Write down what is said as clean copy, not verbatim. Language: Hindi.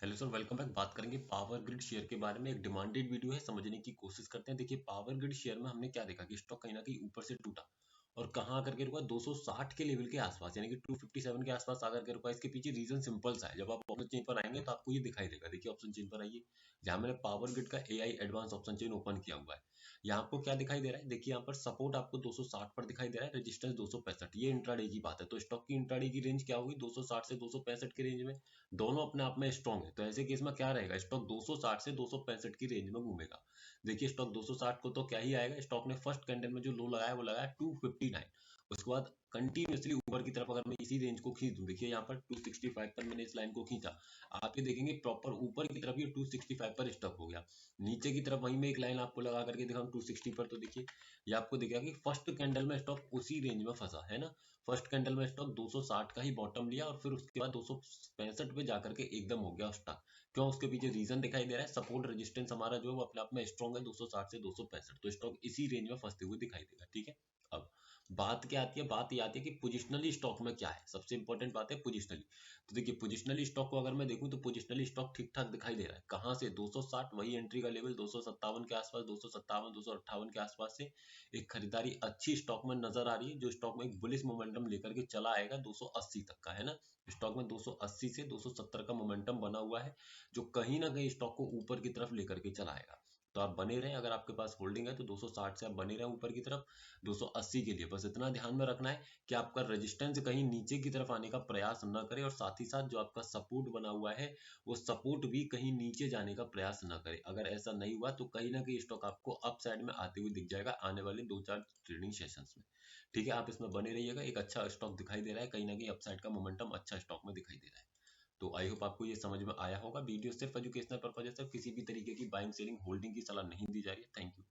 Hello sir, welcome back. बात करेंगे पावर ग्रिड शेयर के बारे में। एक डिमांडेड वीडियो है, समझने की कोशिश करते हैं। देखिए, पावर ग्रिड शेयर में हमने क्या देखा कि स्टॉक कहीं ना कहीं ऊपर से टूटा और कहाँ आकर के रुका, 260 के लेवल के आसपास, यानी कि 257 के आसपास आकर के रुका। इसके पीछे रीजन सिंपल सा है। जब आप ऑप्शन चेन पर आएंगे तो आपको ये दिखाई देगा। देखिए, ऑप्शन चेन पर आइए, जहाँ मैंने पावर ग्रिड का AI advance option chain open किया हुआ है। यहाँ आपको क्या दिखाई दे रहा है? देखिए, यहाँ पर सपोर्ट आपको 260 पर दिखाई दे रहा है, रेजिस्टेंस 265। ये इंट्राडे की बात है, तो स्टॉक की इंट्राडे की रेंज क्या होगी? 260 से 265 की रेंज में। दोनों अपने आप में स्ट्रॉन्ग है, तो ऐसे केस में क्या रहेगा? स्टॉक 260 से 265 की रेंज में घूमेगा। देखिए, स्टॉक 260 को तो क्या ही आएगा, स्टॉक ने फर्स्ट कैंडल में जो लो लगाया वो लगाया 259। उसके बाद कंटिन्यूसली ऊपर की तरफ अगर मैं इसी रेंज को खींच दूं, देखिए यहाँ पर 265 पर मैंने इस लाइन को खींचा, आप ये देखेंगे प्रॉपर ऊपर की तरफ ये 265 पर स्टक हो गया। नीचे की तरफ वहीं में एक लाइन आपको लगा करके दिखाऊं 260 पर, तो देखिए ये आपको दिखेगा कि फर्स्ट कैंडल में स्टॉक उसी रेंज में फंसा है ना। फर्स्ट कैंडल में स्टॉक 260 का ही बॉटम लिया और फिर उसके बाद 265 पे जाकर के एकदम हो गया स्टॉक। क्यों? उसके पीछे रीजन दिखाई दे रहा है, सपोर्ट रेजिस्टेंस हमारा जो है वो अपने आप में स्ट्रॉन्ग है, 260 से 265, तो स्टॉक इसी रेंज में फंसते हुए दिखाई देगा। ठीक है, अब बात क्या आती है? बात ये आती है कि पोजिशनली स्टॉक में क्या है। सबसे इंपॉर्टेंट बात है पोजिशनली। तो देखिए, पोजिशनली स्टॉक को अगर मैं देखूं तो पोजिशनली स्टॉक ठीक ठाक दिखाई दे रहा है। कहां से? 260 वही एंट्री का लेवल, 257 के आसपास, 257 258 के आसपास से एक खरीदारी अच्छी स्टॉक में नजर आ रही है, जो स्टॉक में एक बुलिश मोमेंटम लेकर के चला आएगा 280 तक का, है ना। स्टॉक में 280 से 270 का मोमेंटम बना हुआ है, जो कहीं ना कहीं स्टॉक को ऊपर की तरफ लेकर के चला आएगा। तो आप बने रहें, अगर आपके पास होल्डिंग है तो 260 से आप बने रहें ऊपर की तरफ 280 के लिए। बस इतना ध्यान में रखना है कि आपका रेजिस्टेंस कहीं नीचे की तरफ आने का प्रयास न करे, और साथ ही साथ जो आपका सपोर्ट बना हुआ है वो सपोर्ट भी कहीं नीचे जाने का प्रयास न करे। अगर ऐसा नहीं हुआ तो कहीं ना कहीं स्टॉक आपको अप साइड में आते हुए दिख जाएगा आने वाले 2-4 ट्रेडिंग सेशंस में। ठीक है, आप इसमें बने रहिएगा। एक अच्छा स्टॉक दिखाई दे रहा है, कहीं ना कहीं अपसाइड का मोमेंटम अच्छा स्टॉक में दिखाई दे रहा है। तो आई होप आपको ये समझ में आया होगा। वीडियो सिर्फ एजुकेशनल पर्पज है, सिर्फ किसी भी तरीके की बाइंग सेलिंग होल्डिंग की सलाह नहीं दी जा रही है। Thank you.